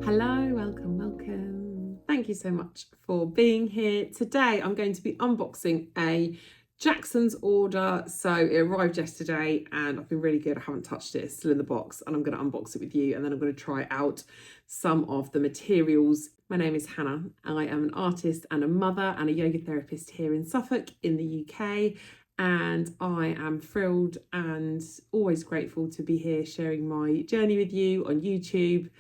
Hello, welcome. Thank you so much for being here. Today I'm going to be unboxing a Jackson's order. So it arrived yesterday and I've been really good. I haven't touched it, it's still in the box, and I'm going to unbox it with you and then I'm going to try out some of the materials. My name is Hannah. I am an artist and a mother and a yoga therapist here in Suffolk in the UK. And I am thrilled and always grateful to be here sharing my journey with you on YouTube.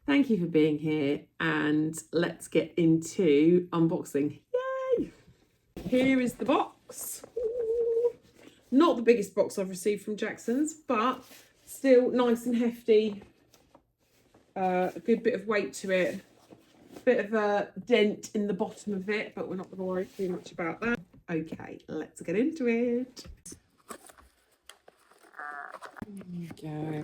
Thank you for being here and let's get into unboxing. Yay! Here is the box. Not the biggest box I've received from Jackson's, but still nice and hefty. A good bit of weight to it. Bit of a dent in the bottom of it, but we're not going to worry too much about that. Okay, let's get into it. There we go.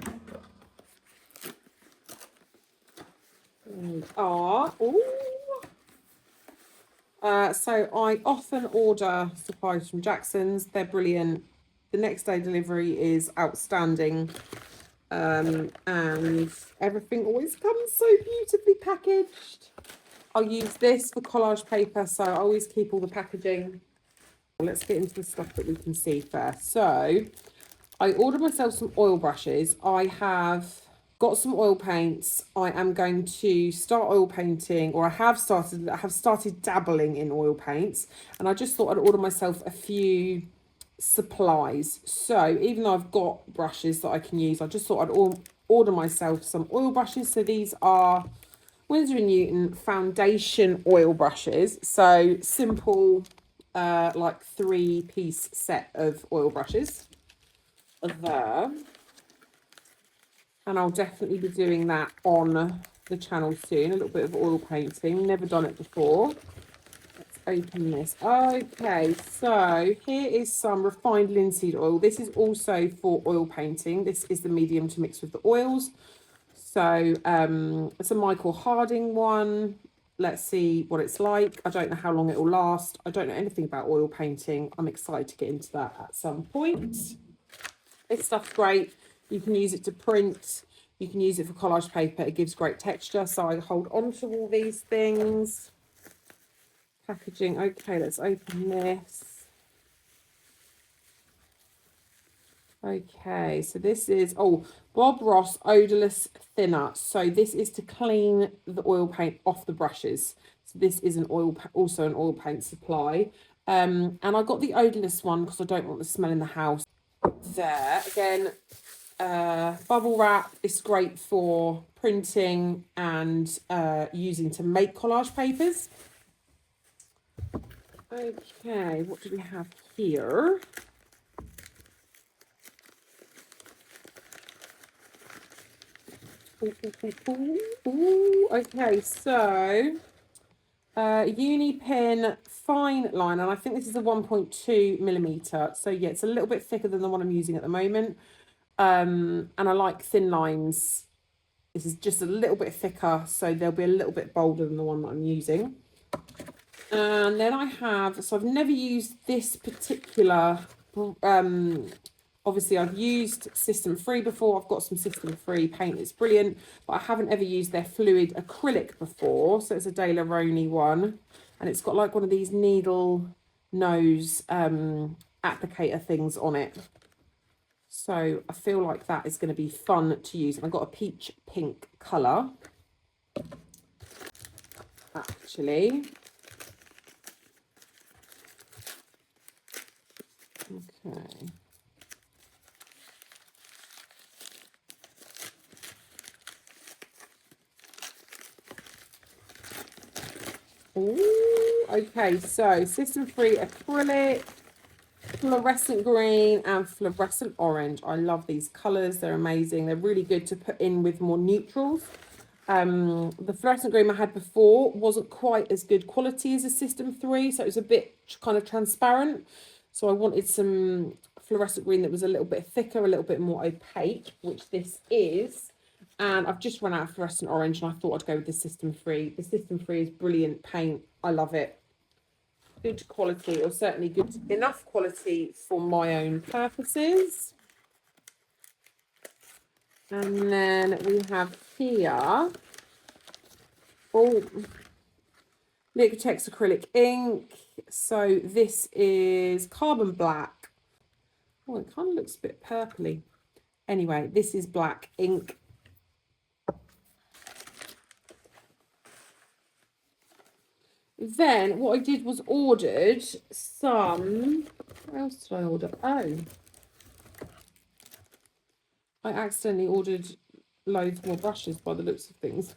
So I often order supplies from Jackson's. They're brilliant. The next day delivery is outstanding. And everything always comes so beautifully packaged. I'll use this for collage paper, so I always keep all the packaging. Let's get into the stuff that we can see first. So I ordered myself some oil brushes. I have got some oil paints. I am going to start oil painting, or I have started dabbling in oil paints, and I just thought I'd order myself a few supplies. So even though I've got brushes that I can use, I just thought I'd order myself some oil brushes. So these are Winsor & Newton foundation oil brushes. So simple, like 3-piece set of oil brushes are there. And I'll definitely be doing that on the channel soon. A little bit of oil painting. Never done it before. Let's open this. Okay, so here is some refined linseed oil. This is also for oil painting. This is the medium to mix with the oils. So it's a Michael Harding one. Let's see what it's like. I don't know how long it will last. I don't know anything about oil painting. I'm excited to get into that at some point. This stuff's great. You can use it to print. You can use it for collage paper. It gives great texture. So I hold on to all these things. Packaging. Okay, let's open this. Okay, so this is, Bob Ross Odorless Thinner. So this is to clean the oil paint off the brushes. So this is also an oil paint supply. And I got the odorless one because I don't want the smell in the house. There, again, bubble wrap is great for printing and using to make collage papers. Okay, what do we have here? Ooh, okay, so uni pen fine line, and I think this is a 1.2 millimeter. So yeah, it's a little bit thicker than the one I'm using at the moment. And I like thin lines. This is just a little bit thicker, so they'll be a little bit bolder than the one that I'm using. And then I have, so I've never used this particular, obviously I've used System 3 before. I've got some System 3 paint, it's brilliant, but I haven't ever used their fluid acrylic before. So it's a De La Roni one, and it's got like one of these needle nose applicator things on it. So I feel like that is going to be fun to use. And I've got a peach pink colour, actually. Okay. Ooh, okay, so System 3 acrylic, fluorescent green and fluorescent orange. I love these colours. They're amazing. They're really good to put in with more neutrals. The fluorescent green I had before wasn't quite as good quality as a System 3, so it was a bit kind of transparent. So I wanted some fluorescent green that was a little bit thicker, a little bit more opaque, which this is. And I've just run out of fluorescent orange and I thought I'd go with the System 3. The System 3 is brilliant paint. I love it. Good quality, or certainly good enough quality for my own purposes. And then we have here Oh, Liquitex acrylic ink. So this is carbon black. Oh, it kind of looks a bit purpley. Anyway, this is black ink. Then what I did was ordered some, what else did I order? Oh, I accidentally ordered loads more brushes by the looks of things.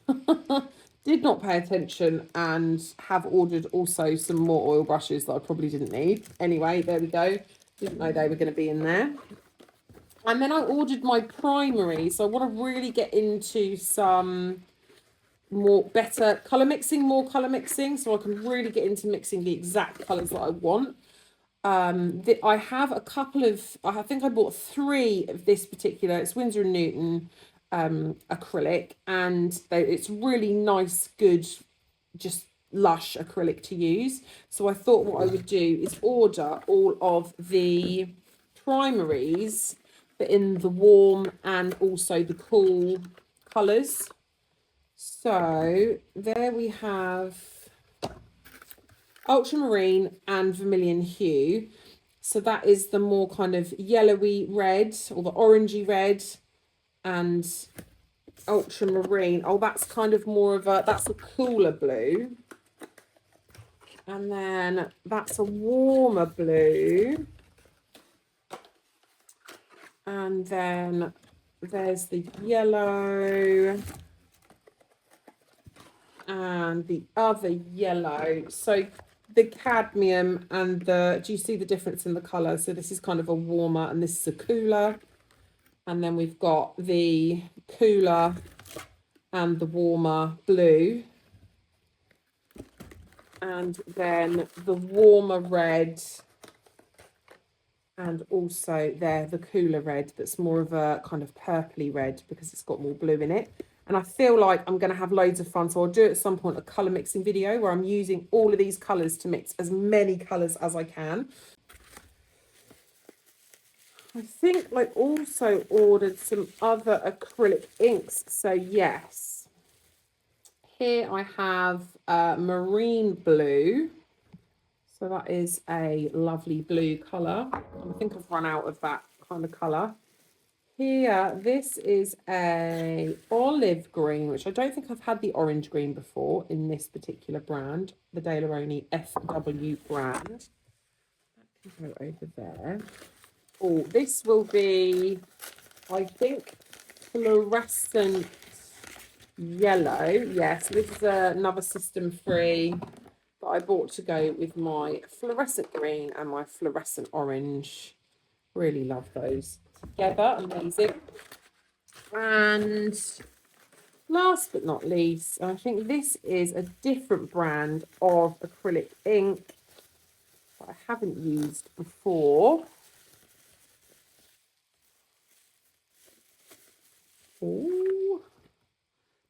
Did not pay attention and have ordered also some more oil brushes that I probably didn't need. Anyway, there we go. Didn't know they were going to be in there. And then I ordered my primary. So I want to really get into some better colour mixing, more colour mixing. So I can really get into mixing the exact colours that I want. I have a couple of, I think I bought 3 of this particular, it's Winsor & Newton acrylic, and it's really nice, good, just lush acrylic to use. So I thought what I would do is order all of the primaries, but in the warm and also the cool colours. So there we have ultramarine and vermilion hue. So that is the more kind of yellowy red or the orangey red, and ultramarine. Oh, that's kind of more of a, that's a cooler blue. And then that's a warmer blue. And then there's the yellow and the other yellow. So the cadmium and the, do you see the difference in the colour? So this is kind of a warmer and this is a cooler. And then we've got the cooler and the warmer blue. And then the warmer red. And also there, the cooler red that's more of a kind of purpley red because it's got more blue in it. And I feel like I'm going to have loads of fun. So I'll do at some point a colour mixing video where I'm using all of these colours to mix as many colours as I can. I think I also ordered some other acrylic inks. So yes, here I have marine blue. So that is a lovely blue colour. I think I've run out of that kind of colour. Here, this is a olive green, which I don't think I've had the orange green before in this particular brand, the De La Roni FW brand. That can go over there. Oh, this will be, I think, fluorescent yellow. Yes, this is another system free that I bought to go with my fluorescent green and my fluorescent orange. Really love those together. Amazing. And last but not least, I think this is a different brand of acrylic ink that I haven't used before. Ooh.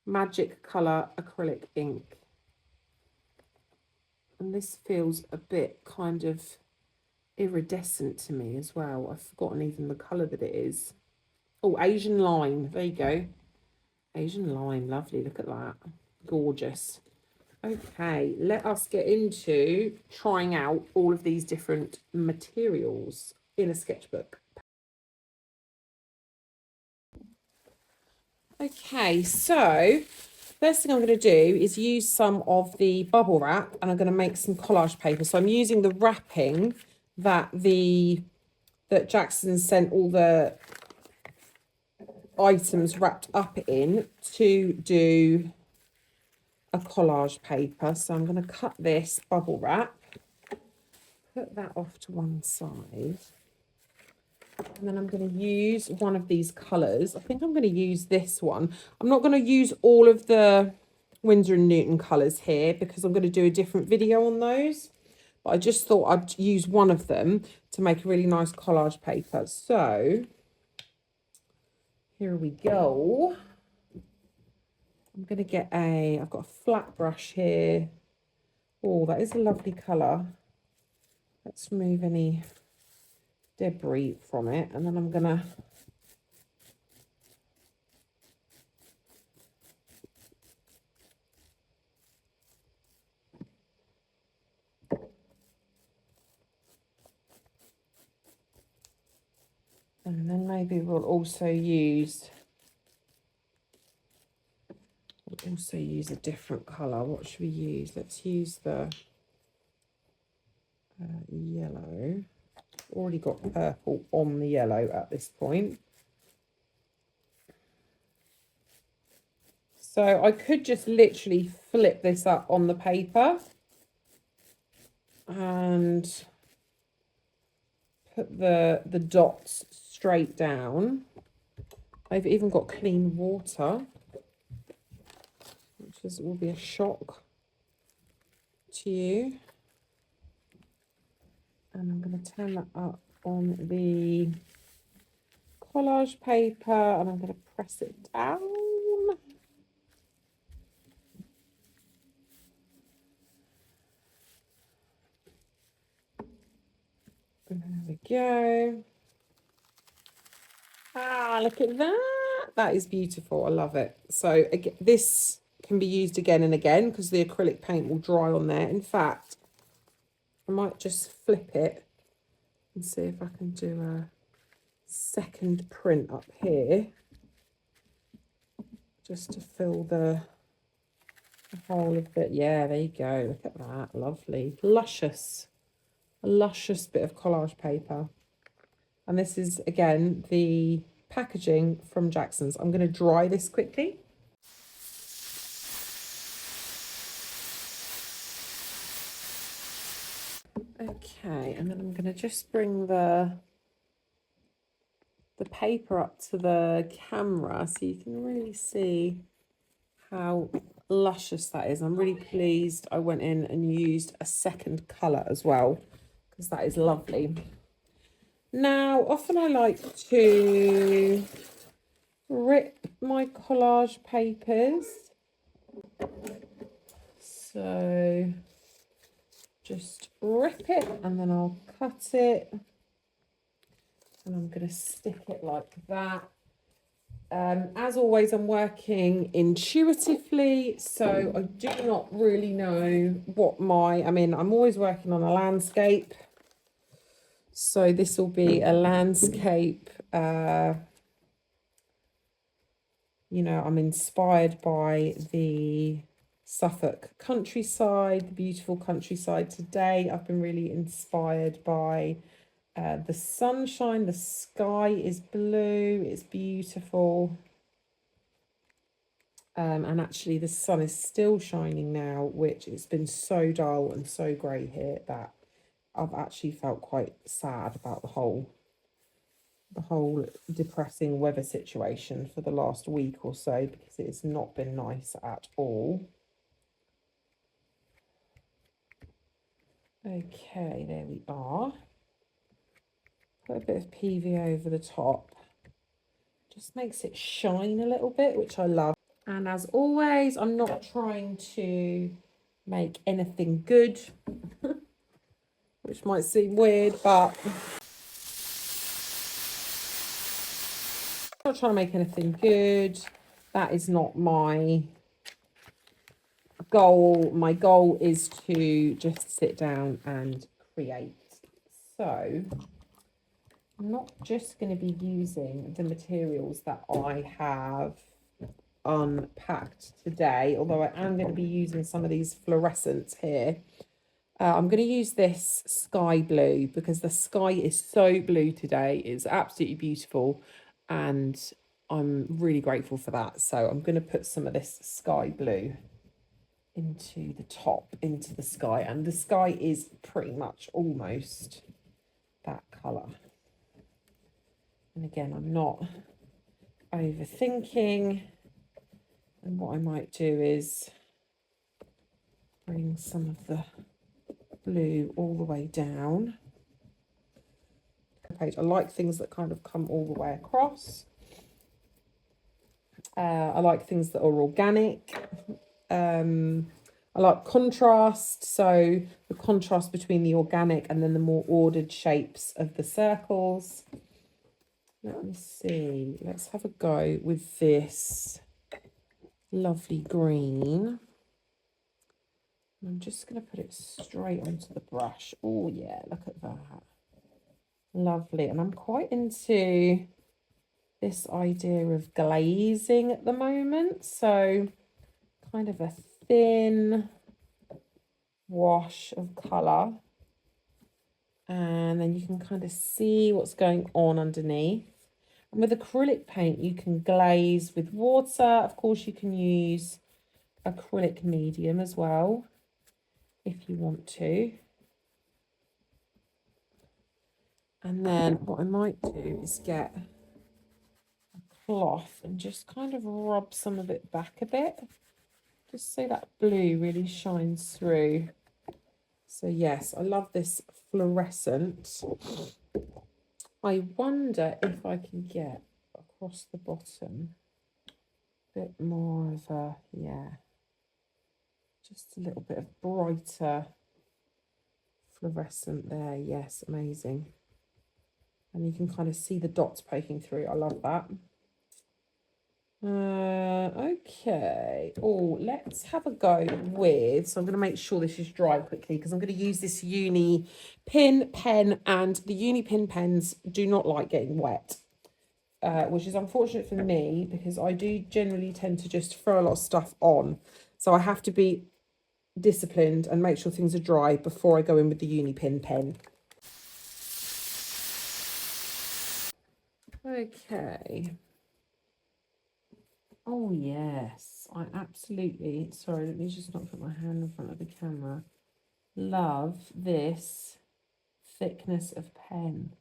Magic Colour acrylic ink. And this feels a bit kind of iridescent to me as well. I've forgotten even the colour that it is. Oh, Asian Lime. There you go. Asian Lime. Lovely. Look at that. Gorgeous. Okay, let us get into trying out all of these different materials in a sketchbook. Okay, so first thing I'm going to do is use some of the bubble wrap and I'm going to make some collage paper. So I'm using the wrapping that Jackson sent all the items wrapped up in to do a collage paper. So I'm going to cut this bubble wrap, put that off to one side, and then I'm going to use one of these colours. I think I'm going to use this one. I'm not going to use all of the Winsor & Newton colours here because I'm going to do a different video on those. But I just thought I'd use one of them to make a really nice collage paper. So here we go. I'm going to get I've got a flat brush here. Oh, that is a lovely colour. Let's remove any debris from it. And then I'm going to And then maybe we'll also use a different colour. What should we use? Let's use the yellow. Already got purple on the yellow at this point. So I could just literally flip this up on the paper and put the dots straight down. I've even got clean water, which will be a shock to you. And I'm going to turn that up on the collage paper and I'm going to press it down. And there we go. Ah, look at that. That is beautiful. I love it. So again, this can be used again and again because the acrylic paint will dry on there. In fact, I might just flip it and see if I can do a second print up here just to fill the whole of it. Yeah, there you go. Look at that. Lovely. Luscious. A luscious bit of collage paper. And this is, again, the packaging from Jackson's. I'm going to dry this quickly. Okay, and then I'm going to just bring the paper up to the camera so you can really see how luscious that is. I'm really pleased I went in and used a second colour as well because that is lovely. Now, often I like to rip my collage papers. So just rip it and then I'll cut it. And I'm going to stick it like that. As always, I'm working intuitively, so I do not really know what I'm always working on a landscape. So this will be a landscape, I'm inspired by the Suffolk countryside, the beautiful countryside today. I've been really inspired by the sunshine. The sky is blue, it's beautiful. And actually the sun is still shining now, which it's been so dull and so grey here that I've actually felt quite sad about the whole depressing weather situation for the last week or so, because it's not been nice at all. Okay, there we are. Put a bit of PVA over the top. Just makes it shine a little bit, which I love. And as always, I'm not trying to make anything good, which might seem weird, but I'm not trying to make anything good. That is not my goal. My goal is to just sit down and create. So I'm not just going to be using the materials that I have unpacked today, although I am going to be using some of these fluorescents here. I'm going to use this sky blue because the sky is so blue today. It's absolutely beautiful and I'm really grateful for that. So I'm going to put some of this sky blue into the top, into the sky, and the sky is pretty much almost that colour. And again, I'm not overthinking, and what I might do is bring some of the blue all the way down the page. I like things that kind of come all the way across. I like things that are organic. I like contrast, so the contrast between the organic and then the more ordered shapes of the circles. Let me see, let's have a go with this lovely green. I'm just going to put it straight onto the brush. Oh yeah, look at that. Lovely. And I'm quite into this idea of glazing at the moment. So kind of a thin wash of colour. And then you can kind of see what's going on underneath. And with acrylic paint, you can glaze with water. Of course, you can use acrylic medium as well, if you want to. And then what I might do is get a cloth and just kind of rub some of it back a bit, just so that blue really shines through. So yes, I love this fluorescent. I wonder if I can get across the bottom a bit more of a, yeah, just a little bit of brighter fluorescent there. Yes, amazing. And you can kind of see the dots poking through. I love that. Okay. Oh, let's have a go with, so I'm going to make sure this is dry quickly because I'm going to use this uni pin pen, and the uni pin pens do not like getting wet, which is unfortunate for me because I do generally tend to just throw a lot of stuff on. So I have to be disciplined and make sure things are dry before I go in with the uni pin pen. Okay. Oh, yes, I absolutely, sorry, let me just not put my hand in front of the camera. Love this thickness of pen.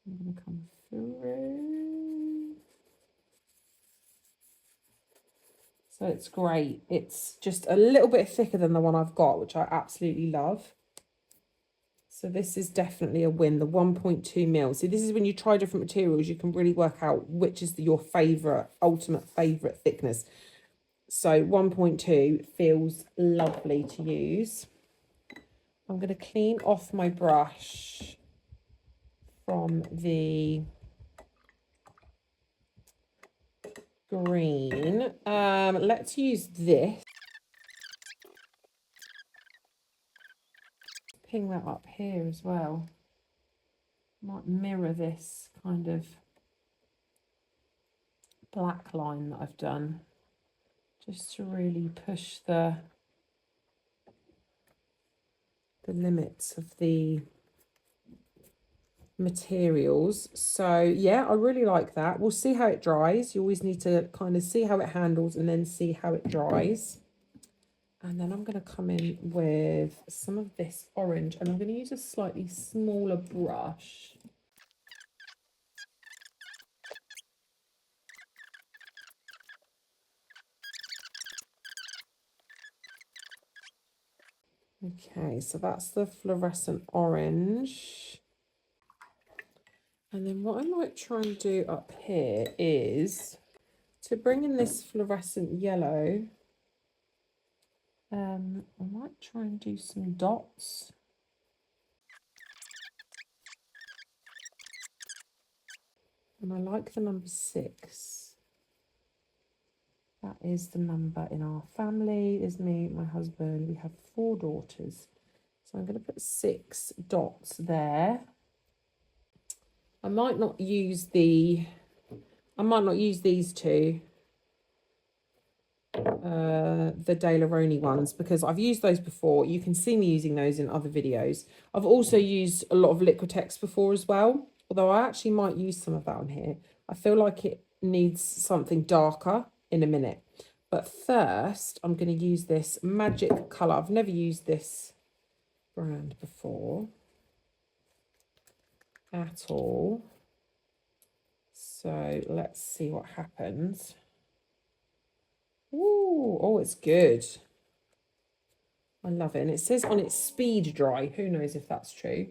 I'm going to come through. So it's great. It's just a little bit thicker than the one I've got, which I absolutely love. So this is definitely a win, the 1.2 mil. See, this is when you try different materials, you can really work out which is your favourite, ultimate favourite thickness. So 1.2 feels lovely to use. I'm going to clean off my brush from the green. Let's use this. Ping that up here as well. Might mirror this kind of black line that I've done, just to really push the limits of the materials. So yeah, I really like that. We'll see how it dries. You always need to kind of see how it handles and then see how it dries. And then I'm going to come in with some of this orange, and I'm going to use a slightly smaller brush. Okay, so that's the fluorescent orange. And then what I might try and do up here is to bring in this fluorescent yellow. I might try and do some dots. And I like the number 6. That is the number in our family. There's me, my husband. We have 4 daughters. So I'm going to put 6 dots there. I might not use these two, the Daleroni ones, because I've used those before. You can see me using those in other videos. I've also used a lot of Liquitex before as well, although I actually might use some of that on here. I feel like it needs something darker in a minute. But first, I'm going to use this magic colour. I've never used this brand before at all. So let's see what happens. Ooh, oh, it's good. I love it. And it says on its speed dry. Who knows if that's true?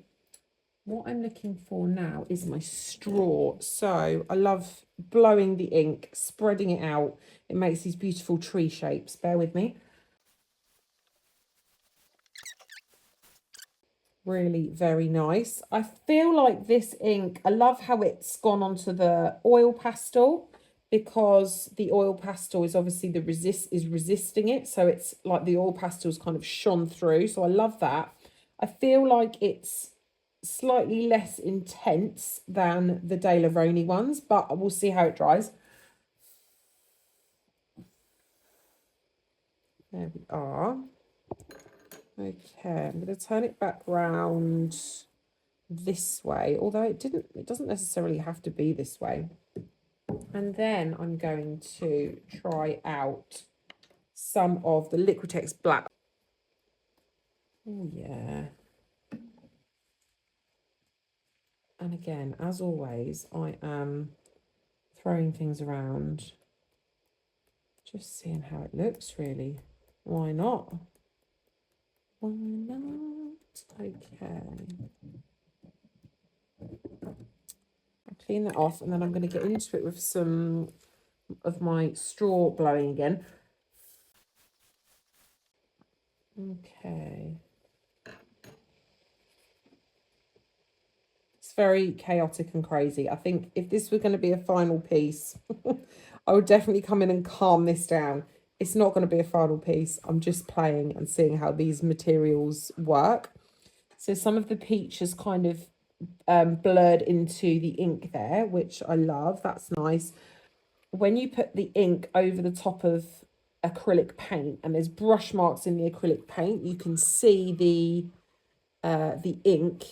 What I'm looking for now is my straw. So I love blowing the ink, spreading it out. It makes these beautiful tree shapes. Bear with me. Really very nice. I feel like this ink, I love how it's gone onto the oil pastel, because the oil pastel is obviously resisting it, so it's like the oil pastel's kind of shone through. So I love that. I feel like it's slightly less intense than the De La Roni ones, but we'll see how it dries. There we are. Okay, I'm going to turn it back round this way, although it doesn't necessarily have to be this way. And then I'm going to try out some of the Liquitex black. Oh yeah. And again, as always, I am throwing things around, just seeing how it looks, really. Why not? Why not? Okay. I'll clean that off, and then I'm going to get into it with some of my straw blowing again. Okay. It's very chaotic and crazy. I think if this were going to be a final piece, I would definitely come in and calm this down. It's not going to be a final piece. I'm just playing and seeing how these materials work. So some of the peach is kind of blurred into the ink there, which I love. That's nice. When you put the ink over the top of acrylic paint and there's brush marks in the acrylic paint, you can see the ink,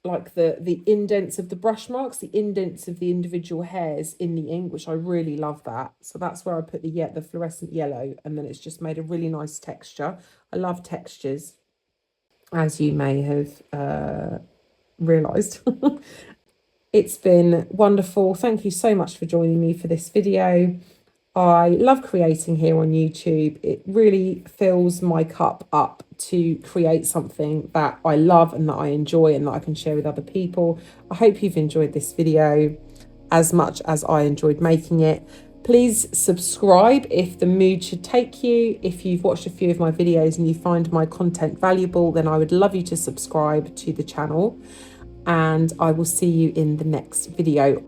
like the indents of the brush marks, the indents of the individual hairs in the ink, which I really love that. So that's where I put the fluorescent yellow, and then it's just made a really nice texture. I love textures, as you may have realised. It's been wonderful. Thank you so much for joining me for this video. I love creating here on YouTube. It really fills my cup up to create something that I love and that I enjoy and that I can share with other people. I hope you've enjoyed this video as much as I enjoyed making it. Please subscribe if the mood should take you. If you've watched a few of my videos and you find my content valuable, then I would love you to subscribe to the channel. And I will see you in the next video.